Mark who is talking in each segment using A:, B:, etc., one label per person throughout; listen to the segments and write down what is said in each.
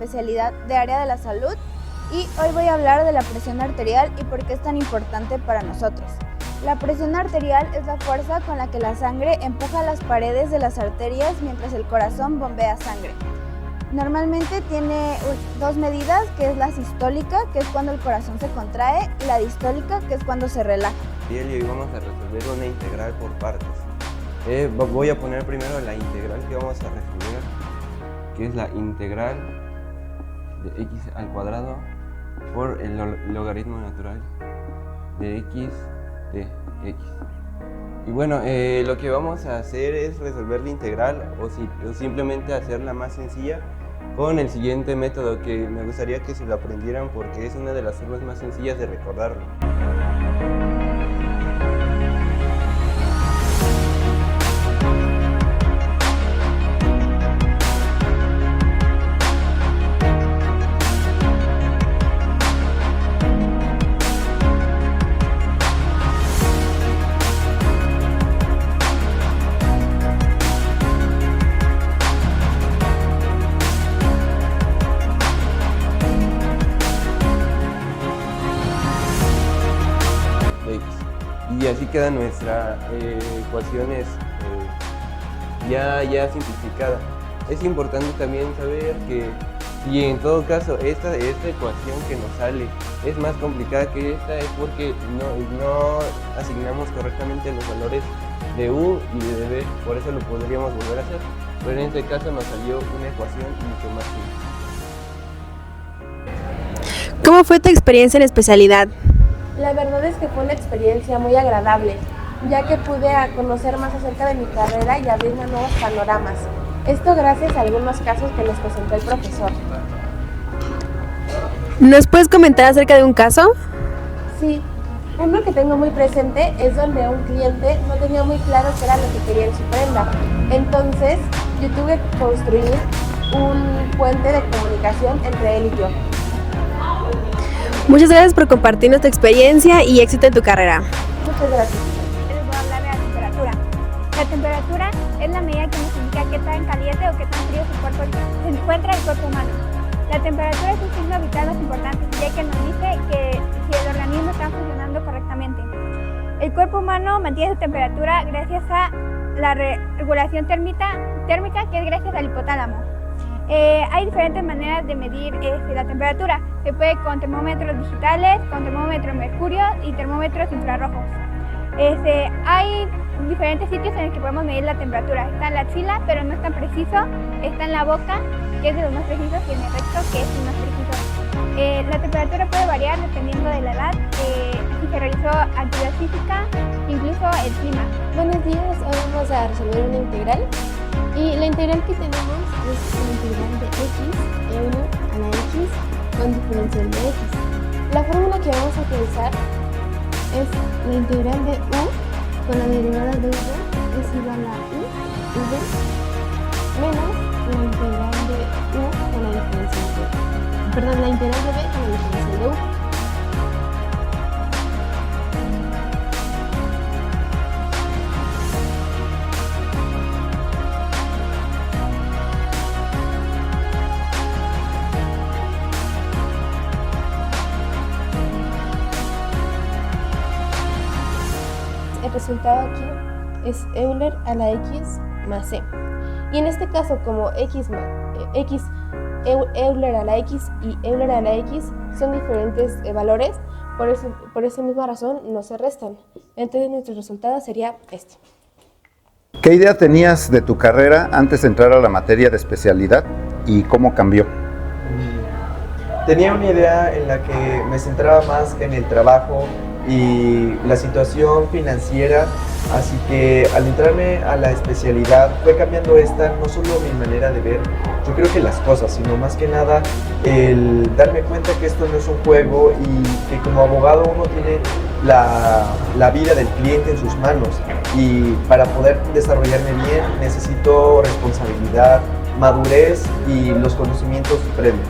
A: especialidad de área de la salud y hoy voy a hablar de la presión arterial y por qué es tan importante para nosotros. La presión arterial es la fuerza con la que la sangre empuja las paredes de las arterias mientras el corazón bombea sangre. Normalmente tiene dos medidas, que es la sistólica, que es cuando el corazón se contrae, y la distólica, que es cuando se relaja.
B: Y hoy vamos a resolver una integral por partes. Voy a poner primero la integral que vamos a resolver, que es la integral de x al cuadrado por el logaritmo natural de x de x. Y bueno, lo que vamos a hacer es resolver la integral o simplemente hacerla más sencilla con el siguiente método que me gustaría que se lo aprendieran porque es una de las formas más sencillas de recordarlo. Y así queda nuestra ecuación ya simplificada. Es importante también saber que si en todo caso esta ecuación que nos sale es más complicada que esta es porque no asignamos correctamente los valores de u y de b, por eso lo podríamos volver a hacer, pero en este caso nos salió una ecuación mucho más simple.
C: ¿Cómo fue tu experiencia en especialidad?
D: La verdad es que fue una experiencia muy agradable, ya que pude conocer más acerca de mi carrera y abrirme a nuevos panoramas. Esto gracias a algunos casos que nos presentó el profesor.
C: ¿Nos puedes comentar acerca de un caso?
D: Sí, uno que tengo muy presente es donde un cliente no tenía muy claro qué era lo que quería en su prenda. Entonces, yo tuve que construir un puente de comunicación entre él y yo.
C: Muchas gracias por compartirnos tu experiencia y éxito en tu carrera.
D: Muchas gracias.
A: Les voy a hablar de la temperatura. La temperatura es la medida que nos indica qué tan caliente o qué tan frío se encuentra el cuerpo humano. La temperatura es un signo vital más importante, ya que nos dice que si el organismo está funcionando correctamente. El cuerpo humano mantiene su temperatura gracias a la regulación térmica, que es gracias al hipotálamo. Hay diferentes maneras de medir la temperatura. Se puede con termómetros digitales, con termómetros mercurio y termómetros infrarrojos. Hay diferentes sitios en los que podemos medir la temperatura. Está en la axila, pero no es tan preciso. Está en la boca, que es de los más precisos, y en el recto, que es el más preciso. La temperatura puede variar dependiendo de la edad, si se realizó actividad física, incluso el clima.
D: Buenos días, hoy vamos a resolver una integral. Y la integral que tenemos es la integral de x e1 a la x con diferencial de x. La fórmula que vamos a utilizar es la integral de u con la derivada de v es igual a u v menos la integral de u con la diferencial de la integral de v con la diferencial de u. El resultado aquí es Euler a la x más c. Y en este caso, como Euler a la x y Euler a la x son diferentes valores, por esa misma razón no se restan. Entonces nuestro resultado sería este.
E: ¿Qué idea tenías de tu carrera antes de entrar a la materia de especialidad y cómo cambió?
F: Tenía una idea en la que me centraba más en el trabajo y la situación financiera, así que al entrarme a la especialidad fue cambiando no solo mi manera de ver, yo creo que las cosas, sino más que nada el darme cuenta que esto no es un juego y que como abogado uno tiene la vida del cliente en sus manos y para poder desarrollarme bien necesito responsabilidad, madurez y los conocimientos previos.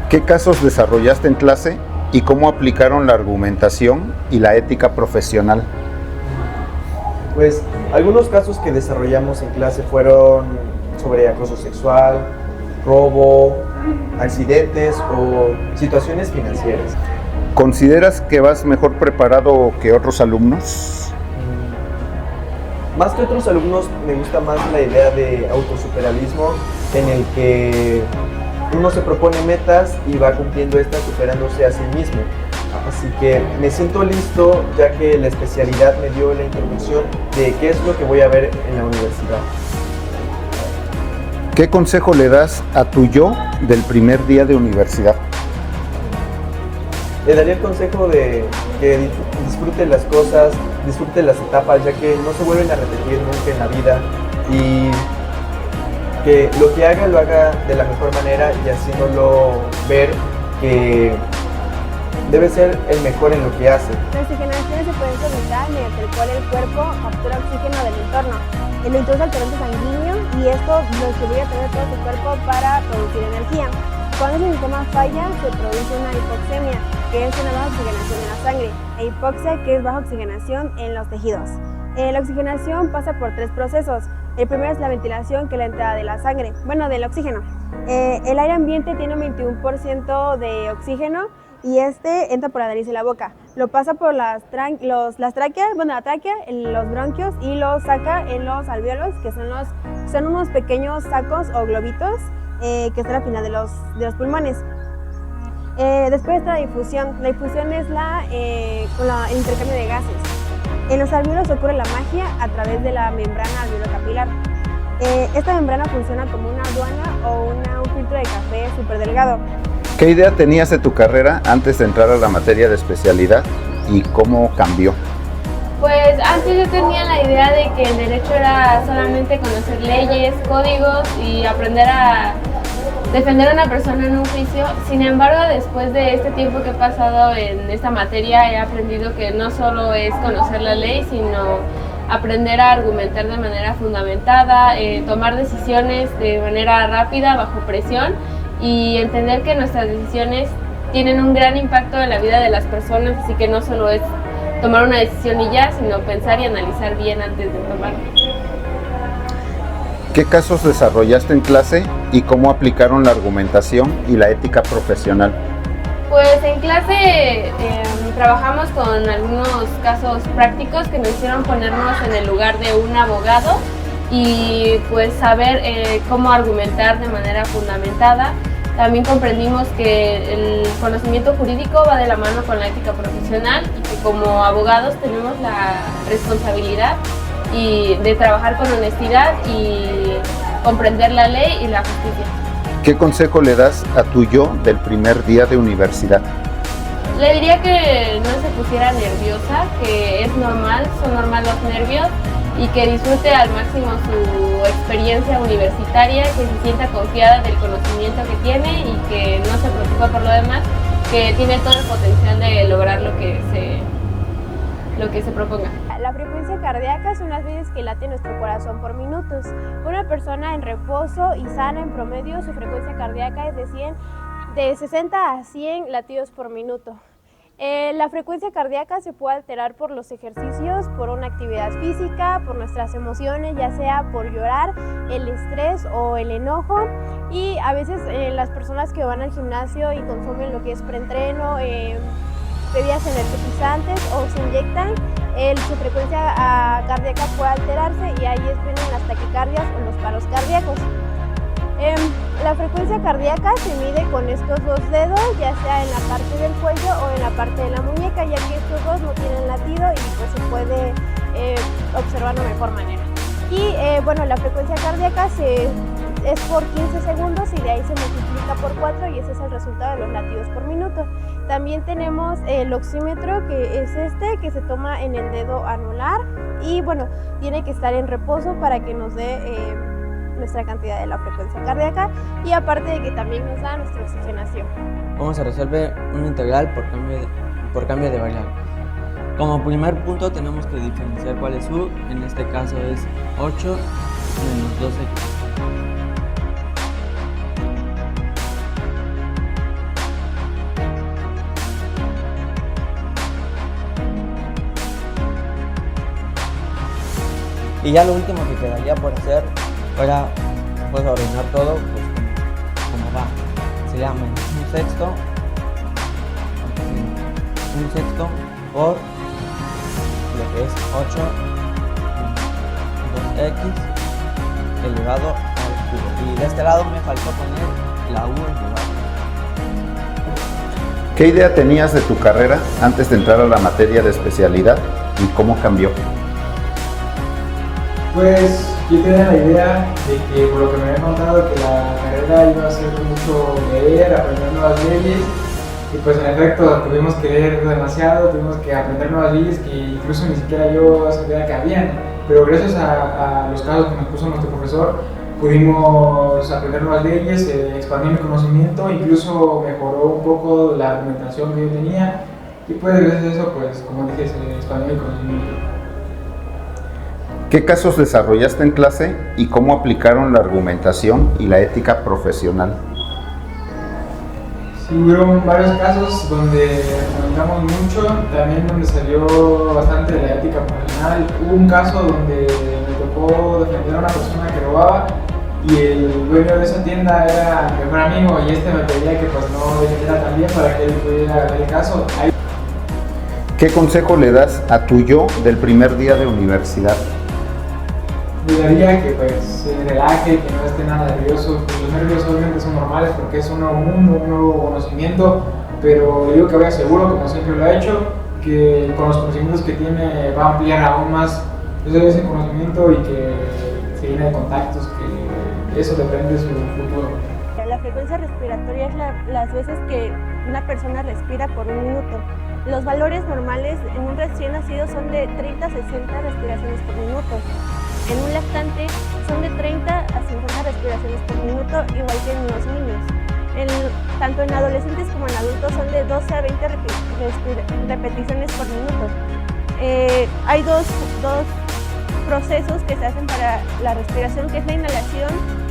E: ¿Qué casos desarrollaste en clase y cómo aplicaron la argumentación y la ética profesional?
F: Pues algunos casos que desarrollamos en clase fueron sobre acoso sexual, robo, accidentes o situaciones financieras.
E: ¿Consideras que vas mejor preparado que otros alumnos?
F: Más que otros alumnos, me gusta más la idea de autosuperalismo, en el que uno se propone metas y va cumpliendo estas superándose a sí mismo. Así que me siento listo, ya que la especialidad me dio la introducción de qué es lo que voy a ver en la universidad.
E: ¿Qué consejo le das a tu yo del primer día de universidad?
F: Le daría el consejo de que disfrute las cosas, disfrute las etapas, ya que no se vuelven a repetir nunca en la vida, y que lo que haga lo haga de la mejor manera y haciéndolo ver que debe ser el mejor en lo que hace.
A: La oxigenación se puede implementar mediante el cual el cuerpo captura oxígeno del entorno. Lo introduce al torrente sanguíneo y esto lo distribuye a través de todo su cuerpo para producir energía. Cuando ese sistema falla, se produce una hipoxemia, que es una baja oxigenación en la sangre, e hipoxia, que es baja oxigenación en los tejidos. La oxigenación pasa por 3 procesos. El primero es la ventilación, que es la entrada de la sangre, del oxígeno. El aire ambiente tiene un 21% de oxígeno y este entra por la nariz y la boca. Lo pasa por las tráqueas, la tráquea, en los bronquios, y lo saca en los alvéolos, que son unos pequeños sacos o globitos que están al final de los pulmones. Después está la difusión. La difusión es el intercambio de gases. En los alvéolos ocurre la magia a través de la membrana alveolo-capilar. Esta membrana funciona como una aduana o un filtro de café súper delgado.
E: ¿Qué idea tenías de tu carrera antes de entrar a la materia de especialidad y cómo cambió?
D: Pues antes yo tenía la idea de que el derecho era solamente conocer leyes, códigos y aprender a defender a una persona en un juicio. Sin embargo, después de este tiempo que he pasado en esta materia, he aprendido que no solo es conocer la ley, sino aprender a argumentar de manera fundamentada, tomar decisiones de manera rápida, bajo presión, y entender que nuestras decisiones tienen un gran impacto en la vida de las personas, así que no solo es tomar una decisión y ya, sino pensar y analizar bien antes de tomarla.
E: ¿Qué casos desarrollaste en clase y cómo aplicaron la argumentación y la ética profesional?
D: Pues en clase trabajamos con algunos casos prácticos que nos hicieron ponernos en el lugar de un abogado y pues saber cómo argumentar de manera fundamentada. También comprendimos que el conocimiento jurídico va de la mano con la ética profesional y que como abogados tenemos la responsabilidad de trabajar con honestidad y comprender la ley y la justicia.
E: ¿Qué consejo le das a tu yo del primer día de universidad?
D: Le diría que no se pusiera nerviosa, que es normal, son normales los nervios, y que disfrute al máximo su experiencia universitaria, que se sienta confiada del conocimiento que tiene y que no se preocupe por lo demás, que tiene todo el potencial de lograr lo que se proponga.
A: La frecuencia cardíaca son las veces que late nuestro corazón por minutos. Una persona en reposo y sana, en promedio, su frecuencia cardíaca es de 60 a 100 latidos por minuto. La frecuencia cardíaca se puede alterar por los ejercicios, por una actividad física, por nuestras emociones, ya sea por llorar, el estrés o el enojo. Y a veces las personas que van al gimnasio y consumen lo que es preentreno, bebidas energizantes o se inyectan, su frecuencia cardíaca puede alterarse y ahí vienen las taquicardias o los paros cardíacos. La frecuencia cardíaca se mide con estos 2 dedos, ya sea en la parte del cuello o en la parte de la muñeca, ya que estos dos no tienen latido y pues se puede observar de mejor manera. Y la frecuencia cardíaca es por 15 segundos y de ahí se multiplica por 4 y ese es el resultado de los latidos por minuto. También tenemos el oxímetro, que es que se toma en el dedo anular y tiene que estar en reposo para que nos dé nuestra cantidad de la frecuencia cardíaca y aparte de que también nos da nuestra oxigenación.
G: Vamos a resolver una integral por cambio de variable. Como primer punto tenemos que diferenciar cuál es u, en este caso es 8 menos 2x. Y ya lo último que quedaría por hacer fuera pues ordenar todo pues, sería menos un sexto por lo que es 8 2x elevado al cubo. Y de este lado me faltó poner la u elevado.
E: ¿Qué idea tenías de tu carrera antes de entrar a la materia de especialidad y cómo cambió?
H: Pues yo tenía la idea de que, por lo que me habían contado, que la carrera iba a ser mucho leer, aprender nuevas leyes, y pues en efecto tuvimos que leer demasiado, tuvimos que aprender nuevas leyes que incluso ni siquiera yo sabía que habían, pero gracias a los casos que nos puso nuestro profesor pudimos aprender nuevas leyes, expandir mi conocimiento, incluso mejoró un poco la argumentación que yo tenía, y pues gracias a eso, pues como dije, se expandió mi conocimiento.
E: ¿Qué casos desarrollaste en clase y cómo aplicaron la argumentación y la ética profesional?
H: Sí, hubieron varios casos donde comentamos mucho, también donde salió bastante de la ética profesional. Hubo un caso donde me tocó defender a una persona que robaba y el dueño de esa tienda era mi mejor amigo y me pedía que pues no defendiera también para que él pudiera ganar el caso.
E: ¿Qué consejo le das a tu yo del primer día de universidad?
H: Le daría que pues se relaje, que no esté nada nervioso, pues los nervios obviamente son normales porque es un nuevo mundo, un nuevo conocimiento, pero le digo que vaya seguro, como siempre lo ha hecho, que con los conocimientos que tiene va a ampliar aún más ese conocimiento y que se llene de contactos, que eso depende de su futuro.
I: La frecuencia respiratoria es las veces que una persona respira por un minuto. Los valores normales en un recién nacido son de 30 a 60 respiraciones por minuto. En un lactante son de 30 a 50 respiraciones por minuto, igual que en los niños. Tanto en adolescentes como en adultos son de 12 a 20 repeticiones por minuto. Hay dos procesos que se hacen para la respiración, que es la inhalación,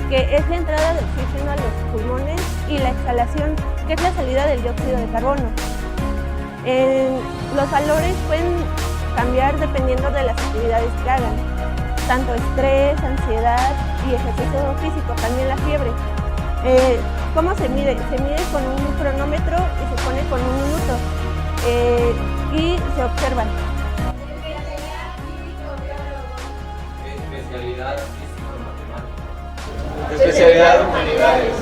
I: que es la entrada de oxígeno a los pulmones, y la exhalación, que es la salida del dióxido de carbono. Los valores pueden cambiar dependiendo de las actividades que hagan, tanto estrés, ansiedad y ejercicio físico, también la fiebre. ¿Cómo se mide? Se mide con un cronómetro y se pone con un minuto y se observan.
B: Especialidad Humanidades.